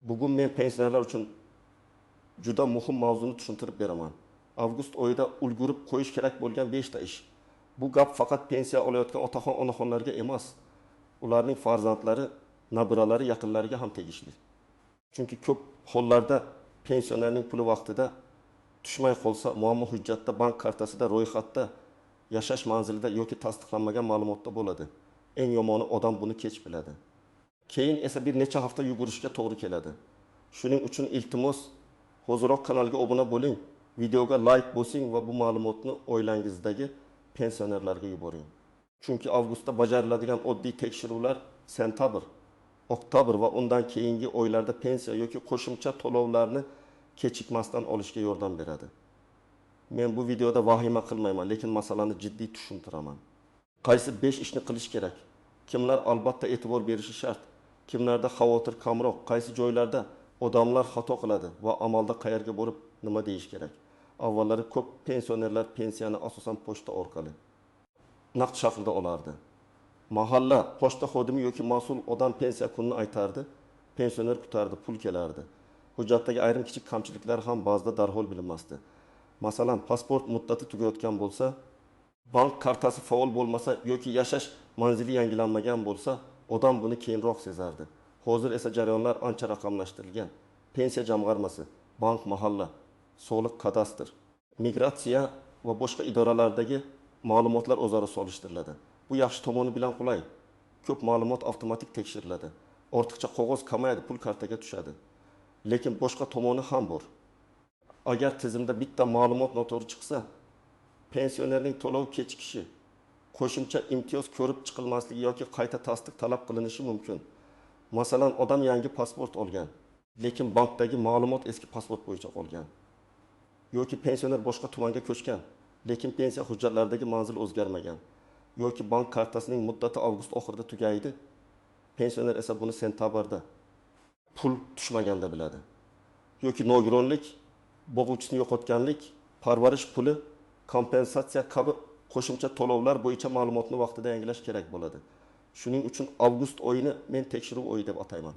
Bugun men pensionerlar uchun juda muhim mavzuni tushuntirib beraman. Avgust oyida ulgurib qo'yish kerak bo'lgan 5 ta ish. Bu gap faqat pensiya olayotgan otaxon onaxonlarga emas, ularning farzandlari, nabiralari, yaqinlariga ham tegishli. Chunki ko'p hollarda pensionerning puli vaqtida tushmay qolsa, muammo hujjatda, bank kartasida, ro'yxatda, yashash manzilida yoki tasdiqlanmagan ma'lumotda bo'ladi. Eng yomoni odam buni kech biladi. Keyin esa bir necha hafta yugurishga to'g'ri keladi. Shuning uchun iltimos, hoziroq kanalga obuna bo'ling, videoga like bosing va bu ma'lumotni oilangizdagi pensionerlarga yuboring. Chunki avgustda bajariladigan oddiy tekshiruvlar sentabr, oktabr va undan keyingi oylarda pensiya yoki qo'shimcha to'lovlarni kechikmasdan olishga yordam beradi. Men bu videoda vahima qilmayman, lekin masalani jiddiy tushuntiraman. Qaysi 5 ishni qilish kerak? Kimlar albatta e'tibor berishi shart? Kimlarda xavotir kamroq, qaysi joylarda odamlar xato qiladi va amalda qayerga borib nima deyish kerak? Avvallari ko'p pensionerlar pensiyani asosan pochta orqali naqd shaklda olardi. Mahalla pochta xodimi yoki mas'ul odam pensiya kunini aytardi, pensioner kutardi, pul kelardi. Hujjatdagi ayrim kichik kamchiliklar ham ba'zida darhol bilinmasdi. Masalan, pasport muddati tugayotgan bo'lsa, bank kartasi faol bo'lmasa yoki yashash manzili yangilanmagan bo'lsa, odam buni keyinroq sezardi. Hozir esa jarayonlar ancha raqamlashtirilgan. Pensiya jamg'armasi, bank, mahalla, soliq, kadastr, migratsiya va boshqa idoralardagi ma'lumotlar o'zaro solishtiriladi. Bu yaxshi tomoni bilan qulay. Ko'p ma'lumot avtomatik tekshiriladi. Ortiqcha qog'oz kamayadi, pul kartaga tushadi. Lekin boshqa tomoni ham bor. Agar tizimda bitta ma'lumot noto'g'ri chiqsa, pensionerning to'lov kechikishi, qo'shimcha imtiyoz ko'rib chiqilmasligi yoki qayta tasdiq talab qilinishi mumkin. Masalan, odam yangi pasport olgan, lekin bankdagi ma'lumot eski pasport bo'yicha qolgan. Yoki pensioner boshqa tumanga ko'chgan, lekin pensiya hujjatlaridagi manzil o'zgarmagan. Yoki bank kartasining muddati avgust oxirida tugaydi, pensioner esa buni sentabrda pul tushmaganda biladi. Yoki nogironlik, boquvchisini yo'qotganlik, parvarish puli, kompensatsiya kabi qo'shimcha to'lovlar bo'yicha ma'lumotni vaqtida yangilash kerak bo'ladi. Shuning uchun avgust oyini men tekshiruv oyi deb atayman.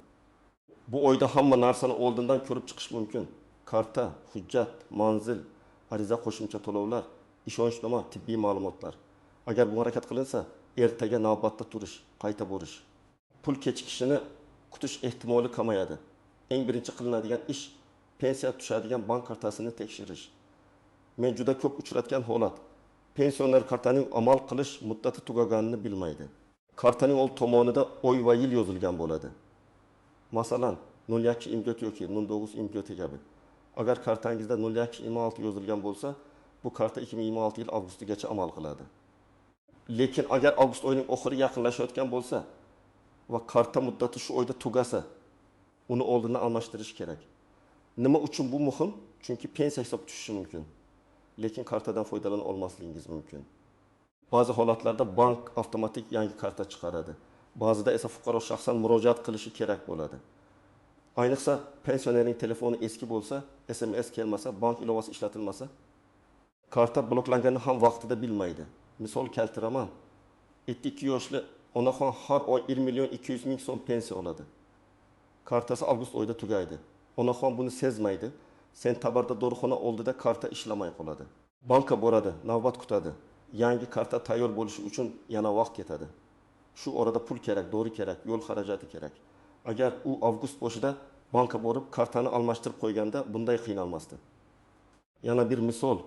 Bu oyda hamma narsani oldindan ko'rib chiqish mumkin. Karta, hujjat, manzil, ariza, qo'shimcha to'lovlar, ishonchnoma, tibbiy ma'lumotlar. Agar bu harakat qilinsa, ertaga navbatda turish, qayta borish, pul kechikishini kutish ehtimoli kamayadi. Eng birinchi qilinadigan ish pensiya tushadigan bank kartasini tekshirish. Men juda ko'p uchratgan holat. Pensioner kartaning amal qilish muddati tugaganini bilmaydi. Kartaning old tomonida oy va yil yozilgan bo'ladi. Masalan, 02 imkiyot yoki 09 imkiyoti kabi. Agar kartangizda 0226 yozilgan bo'lsa, bu karta 2026 yil avgustigacha amal qiladi. Lekin agar avgust oyining oxiri yaqinlashayotgan bo'lsa va karta muddati shu oyda tugasa, uni oldindan almashtirish kerak. Nima uchun bu muhim? Chunki pensiya hisob tushishi mumkin. Lekin kartadan foydalana olmasligingiz mumkin. Ba'zi holatlarda bank avtomatik yangi karta chiqaradi. Ba'zida esa fuqaro shaxsan murojaat qilishi kerak bo'ladi. Ayniqsa pensionerning telefoni eski bo'lsa, SMS kelmasa, bank ilovasi ishlatilmasa, karta bloklanganini ham vaqtida bilmaydi. Misol keltiraman. 2 yoshli onaxon har oy 1 million 200 ming so'm pensiya oladi. Kartasi avgust oyida tugaydi. Onaxon buni sezmaydi. Sentabrda dorixona oldida karta ishlamay qoladi. Banka boradi, navbat kutadi. Yangi karta tayyor bo'lishi uchun yana vaqt ketadi. Shu orada pul kerak, dori kerak, yo'l xarajati kerak. Agar u avgust boshida banka borib kartani almashtirib qo'yganda bunday qiynalmasdi. Yana bir misol.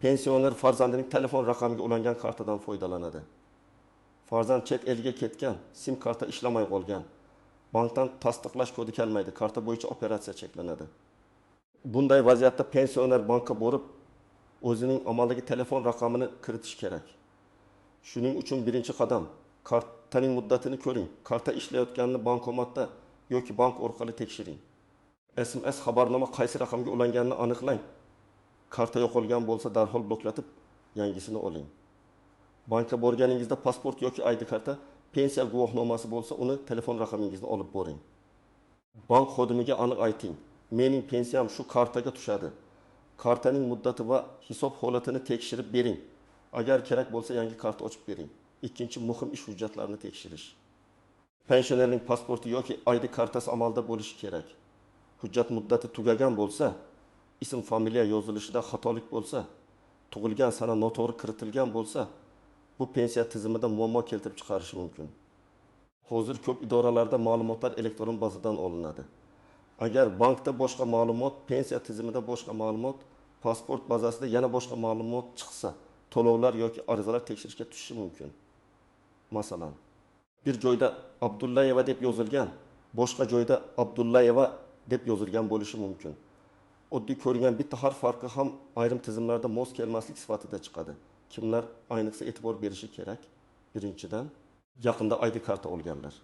Pensioner farzandining telefon raqamiga ulangan kartadan foydalanadi. Farzand chet elga ketgan, sim karta ishlamay qolgan. Bankdan tasdiqlash kodi kelmaydi, karta bo'yicha operatsiya cheklanadi. Bunday vaziyatda pensioner banka borib o'zining amaldagi telefon raqamini kiritish kerak. Shuning uchun birinchi qadam kartaning muddatini ko'ring. Karta ishlayotganini bankomatda yoki bank orqali tekshiring. SMS xabarnoma qaysi raqamga ulanganini aniqlang. Karta yo'qolgan bo'lsa darhol bloklatib yangisini oling. Banka borganingizda pasport yoki ID karta, pensiya guvohnomasi bo'lsa, uni telefon raqamingizni olib boring. Bank xodimiga aniq ayting. Mening pensiyam shu kartaga tushadi. Kartaning muddati va hisob holatini tekshirib bering. Agar kerak bo'lsa yangi karta ochib bering. Ikkinchi muhim ish hujjatlarini tekshirish. Pensionerning pasporti yoki ID kartasi amalda bo'lishi kerak. hujjat muddati tugagan bo'lsa, ism familiya yozilishida xatolik bo'lsa, tug'ilgan sana noto'g'ri kiritilgan bo'lsa, bu pensiya tizimida muammo keltirib chiqarishi mumkin. Hozir ko'p idoralarda ma'lumotlar elektron bazadan olinadi. Agar bankda boshqa ma'lumot, pensiya tizimida boshqa ma'lumot, pasport bazasida yana boshqa ma'lumot chiqsa, to'lovlar yoki arizalar tekshirishga tushishi mumkin. Masalan, bir joyda Abdullayeva deb yozilgan, boshqa joyda Abdullayeva deb yozilgan bo'lishi mumkin. Oddiy ko'rgan bitta harf farqi ham ayrim tizimlarda mos kelmaslik sifatida chiqadi. Kimlar ayniqsa e'tibor berishi kerak? Birinchidan, yaqinda ID karta olganlar.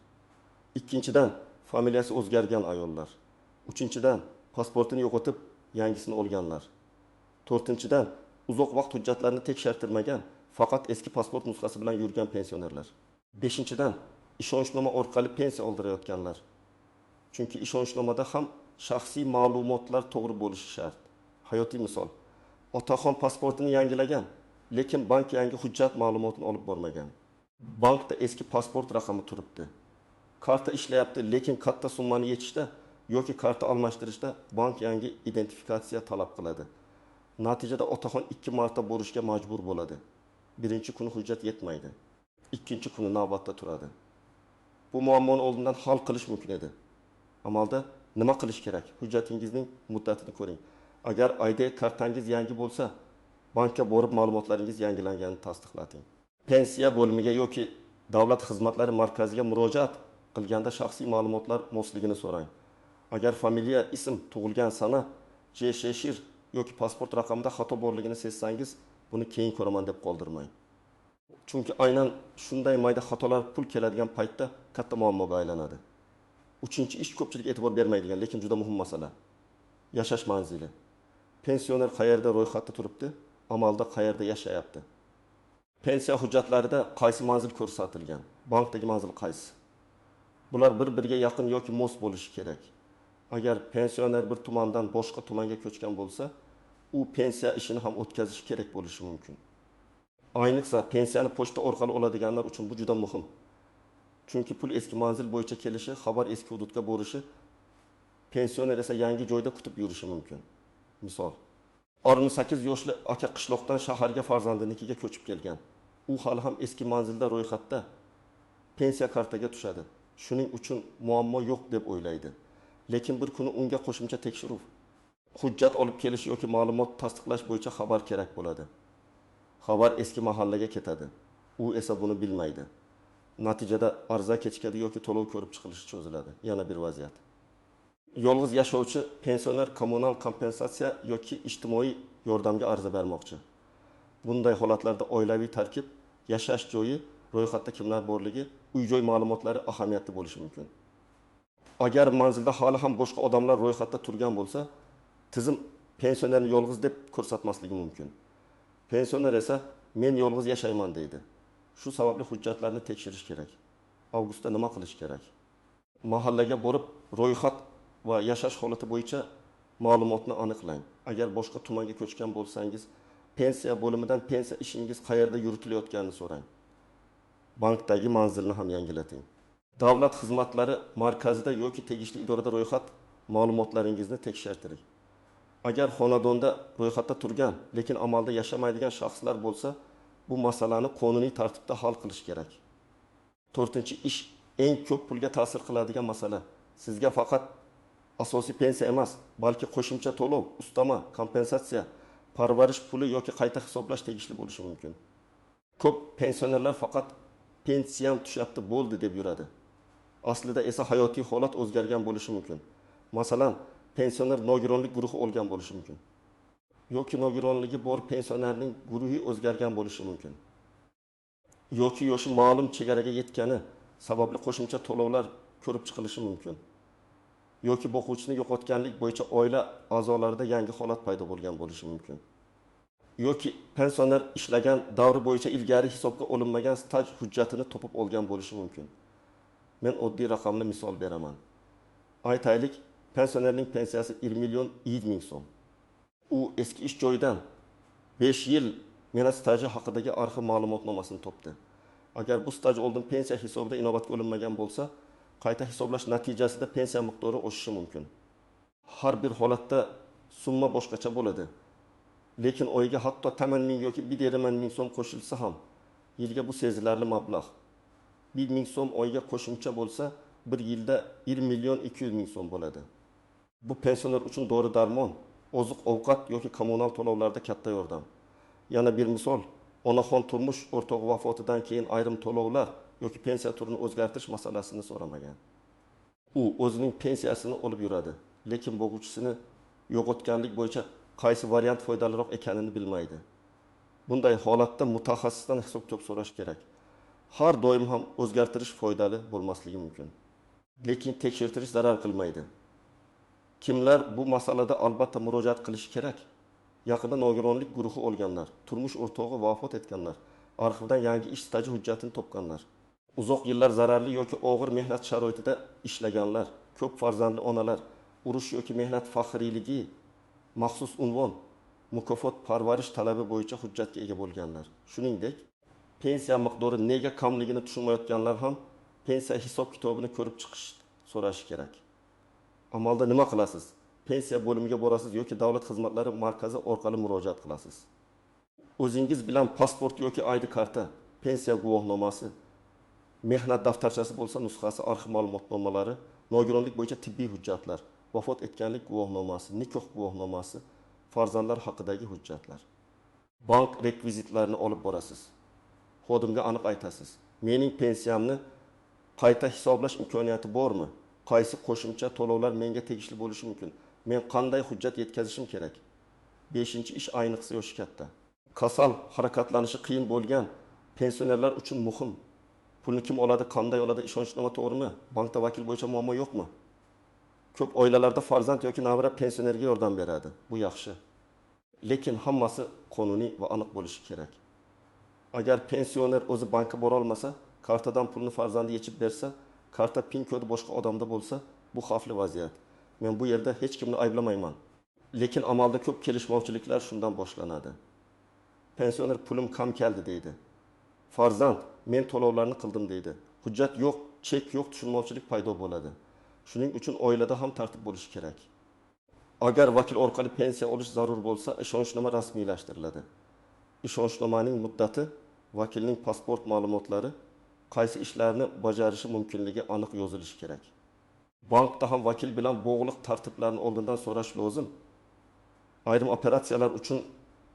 Ikkinchidan, familiyasi o'zgargan ayollar. Uchinchidan, pasportini yo'qotib, yangisini olganlar. To'rtinchidan, uzoq vaqt hujjatlarini tekshirtirmagan, faqat eski pasport nusxasi bilan yurgan pensionerlar. Beshinchidan, ishonchnoma orqali pensiya oldirayotganlar. Chunki ishonchnomada ham shaxsiy ma'lumotlar to'g'ri bo'lishi shart. Hayotiy misol. Otaxon pasportini yangilagan, lekin bank yangi hujjat ma'lumotini olib bormagan. Bankda eski pasport raqami turibdi. Karta ishlayapti, lekin katta summani yechishda yoki karta almashtirishda bank yangi identifikatsiya talab qiladi. Natijada otaxon 2 marta borishga majbur bo'ladi. Birinchi kuni hujjat yetmaydi. Ikkinchi kuni navbatda turadi. Bu muammoni oldindan hal qilish mumkin edi. Amalda nima qilish kerak? Hujjatingizning muddatini ko'ring. Agar ID kartangiz yangi bo'lsa, bankka borib ma'lumotlaringiz yangilanganini tasdiqlating. Pensiya bo'limiga yoki davlat xizmatlari markaziga murojaat qilganda shaxsiy ma'lumotlar mosligini so'rang. Agar familiya, ism, tug'ilgan sana, shir yoki pasport raqamida xato borligini sezsangiz, buni keyin ko'raman deb qoldirmang. Chunki aynan shunday mayda xatolar pul keladigan paytda katta muammoga aylanadi. Uchinchi ish ko'pchilik e'tibor bermaydigan, lekin juda muhim masala. Yashash manzili. Pensioner qayerda ro'yxatda turibdi, amalda qayerda yashayapti. Pensiya hujjatlarida qaysi manzil ko'rsatilgan, bankdagi manzil qaysi? Bular bir-biriga yaqin yoki mos bo'lishi kerak. Agar pensioner bir tumandan boshqa tumanga ko'chgan bo'lsa, u pensiya ishini ham o'tkazishi kerak bo'lishi mumkin. Ayniqsa pensiyani pochta orqali oladiganlar uchun bu juda muhim. Chunki pul eski manzil bo'yicha kelishi, xabar eski hududga borishi, pensioner esa yangi joyda kutib yurishi mumkin. Misol, 68 yoshli aka qishloqdan shaharga farzandinikiga ko'chib kelgan. U hali ham eski manzilda ro'yxatda pensiya kartaga tushadi. Shuning uchun muammo yo'q deb o'ylaydi. Lekin bir kuni unga qo'shimcha tekshiruv, hujjat olib kelish yoki ma'lumot tasdiqlash bo'yicha xabar kerak bo'ladi. Xabar eski mahallaga ketadi. U esa buni bilmaydi. Natijada arza kechikadi yoki to'lov ko'rib chiqilishi cho'ziladi. Yana bir vaziyat. Yolg'iz yashovchi pensioner kommunal kompensatsiya yoki ijtimoiy yordamga arza bermoqchi. Bunday holatlarda oilaviy tarkib, yashash joyi, ro'yxatda kimlar borligi, uy-joy ma'lumotlari ahamiyatli bo'lishi mumkin. Agar manzilda hali ham boshqa odamlar ro'yxatda turgan bo'lsa, tizim pensionerni yolg'iz deb ko'rsatmasligi mumkin. Pensioner esa men yolg'iz yashayman deydi. Shu sababli hujjatlarni tekshirish kerak. Avgustda nima qilish kerak? Mahallaga borib ro'yxat va yashash holati bo'yicha ma'lumotni aniqlang. Agar boshqa tumanga ko'chgan bo'lsangiz, pensiya bo'limidan pensiya ishingiz qayerda yuritilayotganini so'rang. Bankdagi manzilni ham yangilating. Davlat xizmatlari markazida yoki tegishli idorada ro'yxat ma'lumotlaringizni tekshirtiring. Agar xonadonda ro'yxatda turgan, lekin amalda yashamaydigan shaxslar bo'lsa, bu masalani qonuniy tartibda hal qilish kerak. To'rtinchi ish eng ko'p pulga ta'sir qiladigan masala. Sizga faqat asosiy pensiya emas, balki qo'shimcha to'lov, ustama, kompensatsiya, parvarish puli yoki qayta hisoblash tegishli bo'lishi mumkin. Ko'p pensionerlar faqat pensiyam tushyapti bo'ldi deb yuradi. Aslida esa hayotiy holat o'zgargan bo'lishi mumkin. Masalan, pensioner nogironlik guruhi olgan bo'lishi mumkin. Yoki nogironligi bor pensionerning guruhi o'zgargan bo'lishi mumkin. Yoki yoshi ma'lum chegaraga yetgani sababli qo'shimcha to'lovlar ko'rib chiqilishi mumkin. Yoki boquvchini yo'qotganlik bo'yicha oila a'zolarida yangi holat paydo bo'lgan bo'lishi mumkin. Yoki pensioner ishlagan davri bo'yicha ilgari hisobga olinmagan staj hujjatini topib olgan bo'lishi mumkin. Men oddiy raqamli misol beraman. Aytaylik, pensionerning pensiyasi 1 million 7 ming so'm. U eski ish joyidan 5 yil mehnat staji haqidagi arxiv ma'lumotnomasini topdi. Agar bu staj oldin pensiya hisobida inobatga olinmagan bo'lsa, qayta hisoblash natijasida pensiya miqdori oshishi mumkin. har bir holatda summa boshqacha bo'ladi. Lekin oyga hatto 8 ming yoki 1,5 ming so'm qo'shilsa ham, yilga bu sezilarli mablag'. 1 ming so'm oyga qo'shimcha bo'lsa, bir yilda 1 million 200 ming so'm bo'ladi. Bu pensioner uchun dori-darmon, oziq-ovqat yoki kommunal to'lovlarda katta yordam. Yana bir misol, onaxon turmush o'rtog'i vafotidan keyin ayrim to'lovlar yoki pensiya turini o'zgartirish masalasini so'ramagan. U o'zining pensiyasini olib yuradi, lekin bo'g'uvchisini yo'qotganlik bo'yicha qaysi variant foydaliroq ekanini bilmaydi. Bunday holatda mutaxassisdan hisob-kitob so'rash kerak. Har doim ham o'zgartirish foydali bo'lmasligi mumkin. Lekin tekshirtirish zarar qilmaydi. Kimlar bu masalada albatta murojaat qilishi kerak? Yaqinda nogironlik guruhi olganlar, turmush o'rtog'i vafot etganlar, arxivdan yangi ish staji hujjatini topganlar, uzoq yillar zararli yoki og'ir mehnat sharoitida ishlaganlar, ko'p farzandli onalar, urush yoki mehnat faxriyligi, maxsus unvon, mukofot parvarish talabi bo'yicha hujjatga ega bo'lganlar. Shuningdek, pensiya miqdori nega kamligini tushunmayotganlar ham pensiya hisob-kitobini ko'rib chiqish so'rashi kerak. Amalda nima qilasiz? Pensiya bo'limiga borasiz yoki davlat xizmatlari markazi orqali murojaat qilasiz. O'zingiz bilan pasport yoki ID karta, pensiya guvohnomasi, mehnat daftarchasi bo'lsa nusxasi, arxiv ma'lumotnomalari, nogironlik bo'yicha tibbiy hujjatlar, vafot etganlik guvohnomasi, nikoh guvohnomasi, farzandlar haqidagi hujjatlar. Bank rekvizitlarini olib borasiz. Xodimga aniq aytasiz. Mening pensiyamni qayta hisoblash imkoniyati bormi? Qaysi qo'shimcha to'lovlar menga tegishli bo'lishi mumkin? Men qanday hujjat yetkazishim kerak? 5-ish ayniqsa yoshi katta. Kasal, harakatlanishi qiyin bo'lgan pensionerlar uchun muhim. Pulni kim oladi, qanday oladi, ishonchnoma to'g'rimi? Bankda vakil bo'yicha muammo yo'qmi? Ko'p oilalarda farzand yoki nabira pensionerga yordam beradi. Bu yaxshi. Lekin hammasi qonuniy va aniq bo'lishi kerak. Agar pensioner o'zi bankka bora olmasa, kartadan pulni farzandi yechib bersa, karta pin kodi boshqa odamda bo'lsa, bu xavfli vaziyat. Men bu yerda hech kimni ayblamayman. Lekin amalda ko'p kelishmovchiliklar shundan boshlanadi. Pensioner pulim kam keldi deydi. Farzand, men to'lovlarni qildim deydi. Hujjat yo'q, chek yo'q, tushunmovchilik paydo bo'ladi. Shuning uchun oilada ham tartib bo'lishi kerak. Agar vakil orqali pensiya olish zarur bo'lsa, ishonchnoma rasmiylashtiriladi. Ishonchnomaning muddati, vakilning pasport ma'lumotlari, qaysi ishlarni bajarishi mumkinligi aniq yozilishi kerak. Bankda ham vakil bilan bog'liq tartiblarni oldindan so'rash lozim. Ayrim operatsiyalar uchun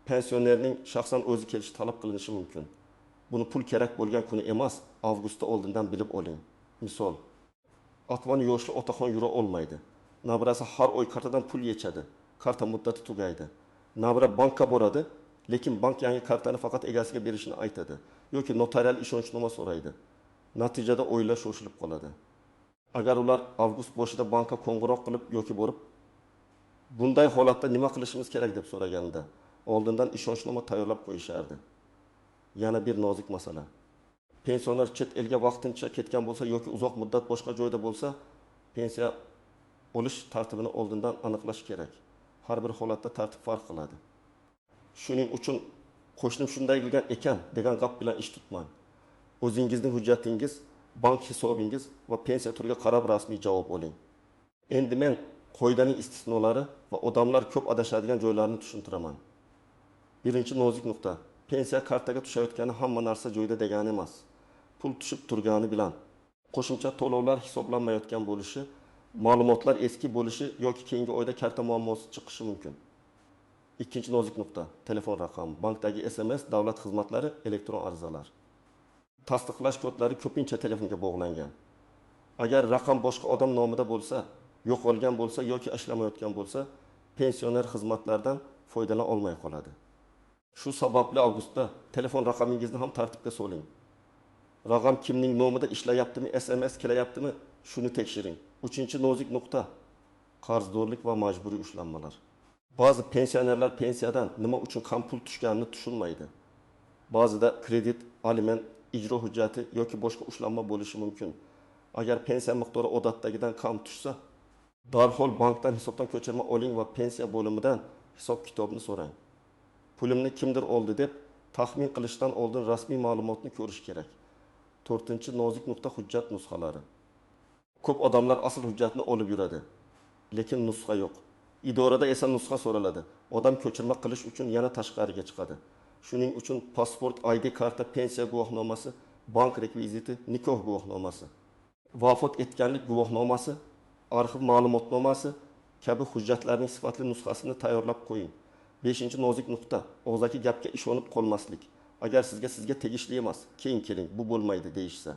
pensionerning shaxsan o'zi kelishi talab qilinishi mumkin. Buni pul kerak bo'lgan kuni emas, avgustda oldindan bilib oling. Misol, Atvan yoshli otaxon yura olmaydi. Nabirasi har oy kartadan pul yechadi. Karta muddati tugaydi. Nabira bankka boradi, lekin bank yangi kartani faqat egasiga berishini aytadi yoki notarial ishonchnoma so'raydi. Natijada oila shoshilib qoladi. Agar ular avgust boshida bankka qo'ng'iroq qilib yoki borib, bunday holatda nima qilishimiz kerak deb so'raganida, oldindan ishonchnoma tayyorlab qo'yishardi. Yana bir nozik masala. Pensioner chet elga vaqtincha ketgan bo'lsa yoki uzoq muddat boshqa joyda bo'lsa, pensiya olish tartibini oldindan aniqlash kerak. Har bir holatda tartib farq qiladi. Shuning uchun qo'shnim shunday qilgan ekan degan gap bilan ish tutmang. O'zingizning hujjatingiz, bank hisobingiz va pensiya turiga qarab rasmiy javob oling. Endi men qoidaning istisnolari va odamlar ko'p adashadigan joylarini tushuntiraman. Birinchi nozik nuqta. Pensiya kartaga tushayotgani hamma narsa joyida degani emas. Pul tushib turgani bilan qo'shimcha to'lovlar hisoblanmayotgan bo'lishi, ma'lumotlar eski bo'lishi yoki keyingi oyda karta muammosi chiqishi mumkin. Ikkinchi nozik nuqta. Telefon raqami, bankdagi SMS, davlat xizmatlari, elektron arizalar. Tasdiqlash kodlari ko'pincha telefonga bog'langan. Agar raqam boshqa odam nomida bo'lsa, yo'qolgan bo'lsa yoki ishlamayotgan bo'lsa, pensioner xizmatlardan foydalana olmay qoladi. Shu sababli avgustda telefon raqamingizni ham tartibga soling. Raqam kimning nomida ishlayaptimi, SMS kelayaptimi, shuni tekshiring. Uchinchi nozik nuqta. Qarzdorlik va majburiy ushlanmalar. Ba'zi pensionerlar pensiyadan nima uchun kam pul tushganini tushunmaydi. Ba'zida kredit, aliment, ijro hujjati yoki boshqa ushlanma bo'lishi mumkin. Agar pensiya miqdori odatdagidan kam tushsa, darhol bankdan hisobdan ko'chirma oling va pensiya bo'limidan hisob-kitobni so'rang. Pulimni kimdir oldi deb taxmin qilishdan oldin rasmiy ma'lumotni ko'rish kerak. 4-nozik nuqta hujjat nusxalari. Ko'p odamlar asl hujjatni olib yuradi, lekin nusxa yo'q. Idorada esa nusxa so'raladi. Odam ko'chirma qilish uchun yana tashqariga chiqadi. Shuning uchun pasport, ID karta, pensiya guvohnomasi, bank rekviziti, nikoh guvohnomasi, vafot etganlik guvohnomasi, arxiv ma'lumotnomasi kabi hujjatlarning sifatli nusxasini tayyorlab qo'ying. 5-nozik nuqta. Og'zaki gapga ishonib qolmaslik. Agar sizga tegishli emas, keyin keling, bu bo'lmaydi deyishsa.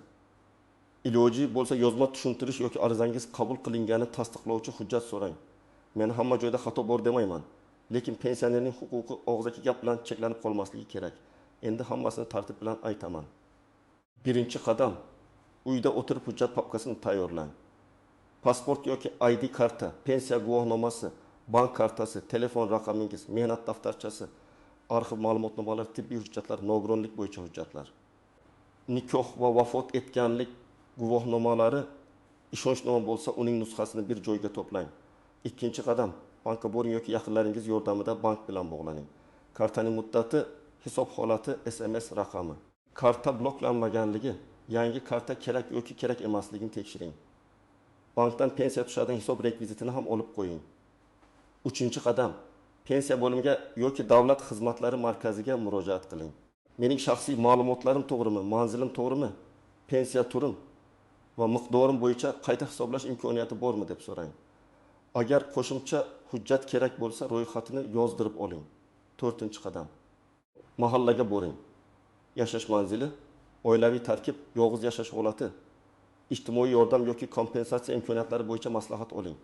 Iloji bo'lsa yozma tushuntirish yoki arizangiz qabul qilingani tasdiqlovchi hujjat so'rang. Men hamma joyda xato bor demayman, lekin pensionerning huquqi og'zaki gap bilan cheklanib qolmasligi kerak. Endi hammasini tartib bilan aytaman. Birinchi qadam: uyda o'tirib hujjat papkasini tayyorlang. Pasport yoki ID karta, pensiya guvohnomasi, bank kartasi, telefon raqamingiz, mehnat daftarchasi, arxiv ma'lumotnomalari, tibbiy hujjatlar, nogironlik bo'yicha hujjatlar. Nikoh va vafot etganlik guvohnomalari, ishonch-noma bo'lsa, uning nusxasini bir joyga to'plang. Ikkinchi qadam: bankka boring yoki yaqinlaringiz yordamida bank bilan bog'laning. Kartaning muddati, hisob holati, SMS raqami. Karta bloklanmaganligi, yangi karta kerak yoki kerak emasligini tekshiring. Bankdan pensiya tushadigan hisob rekvizitini ham olib qo'ying. Uchinchi qadam: pensiya bo'limiga yoki davlat xizmatlari markaziga murojaat qiling. Mening shaxsiy ma'lumotlarim to'g'rimi, manzilim to'g'rimi, pensiya turim va miqdorim bo'yicha qayta hisoblash imkoniyati bormi deb so'rang. Agar qo'shimcha hujjat kerak bo'lsa, ro'yxatini yozdirib oling. 4-qadam: mahallaga boring. Yashash manzili, oilaviy tarkib, yolg'iz yashash holati, ijtimoiy yordam yoki kompensatsiya imkoniyatlari bo'yicha maslahat oling.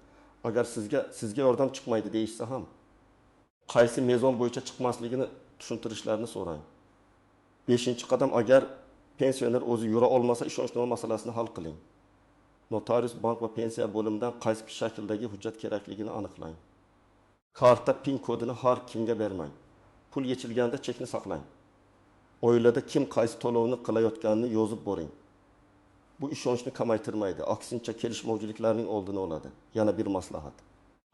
Agar sizga yordam chiqmaydi deyishsa ham, qaysi mezon bo'yicha chiqmasligini tushuntirishlarini so'rang. 5-qadam: agar pensioner o'zi yura olmasa, ishonchnoma masalasini hal qiling. Notarius, bank va pensiya bo'limidan qaysi shakldagi hujjat kerakligini aniqlang. Karta PIN kodini har kimga bermang. Pul yechilganda chekni saqlang. Oilada kim qaysi to'lovni qilayotganini yozib boring. Bu ishonchni kamaytirmaydi, aksincha kelishmovchiliklarning oldini oladi. Yana bir maslahat: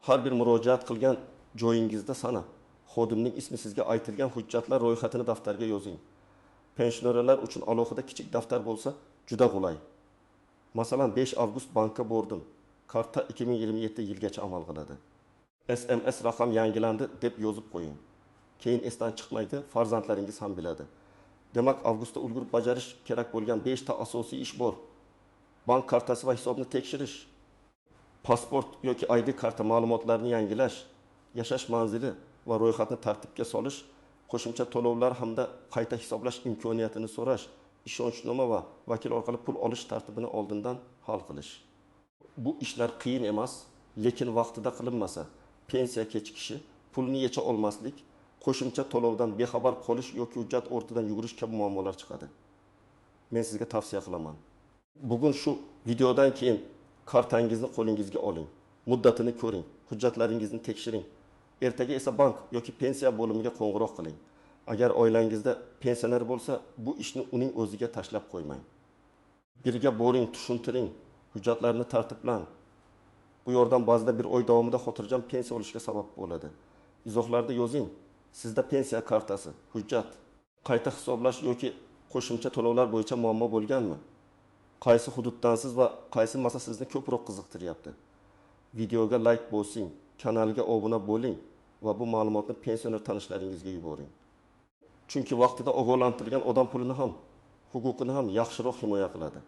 har bir murojaat qilgan joyingizda sanab, xodimning ismi sizga aytilgan hujjatlar ro'yxatini daftarga yozing. Pensionerlar uchun alohida kichik daftar bo'lsa, juda qulay. Masalan, 5 avgust bankka bordim. Karta 2027 yilgacha amal qiladi. SMS raqam yangilandi deb yozib qo'ying. Keyin esdan chiqmaydi, farzandlaringiz ham biladi. Demak, avgustda ulgurib bajarish kerak bo'lgan 5 ta asosiy ish bor. Bank kartasi va hisobni tekshirish, pasport yoki ID karta ma'lumotlarini yangilash, yashash manzili va ro'yxatni tartibga solish, qo'shimcha to'lovlar hamda qayta hisoblash imkoniyatini so'rash, ishonchnoma va vakil orqali pul olish tartibini oldindan hal qilish. Bu ishlar qiyin emas, lekin vaqtida qilinmasa, pensiya kechikishi, pulni yecha olmaslik, qo'shimcha to'lovdan bexabar qolish yoki hujjat ortidan yugurish kabi muammolar chiqadi. Men sizga tavsiya qilaman. Bugun shu videodan keyin kartangizni qo'lingizga oling, muddatini ko'ring, hujjatlaringizni tekshiring. Ertaga esa bank yoki pensiya bo'limiga qo'ng'iroq qiling. Agar oilangizda pensioner bo'lsa, bu ishni uning o'ziga tashlab qo'ymang. Birga boring, tushuntiring, hujjatlarni tartiblang. Bu yordam ba'zida bir oy davomida xotirjam pensiya olishga sabab bo'ladi. Izohlarda yozing: sizda pensiya kartasi, hujjat, qayta hisoblash yoki qo'shimcha to'lovlar bo'yicha muammo bo'lganmi? Qaysi hududdansiz va qaysi masala sizni ko'proq qiziqtiryapti? Videoga like bosing, kanalga obuna bo'ling va bu ma'lumotni pensioner tanishlaringizga yuboring. Chunki vaqtida ogohlantirilgan odam pulini ham, huquqini ham yaxshiroq himoya qiladi.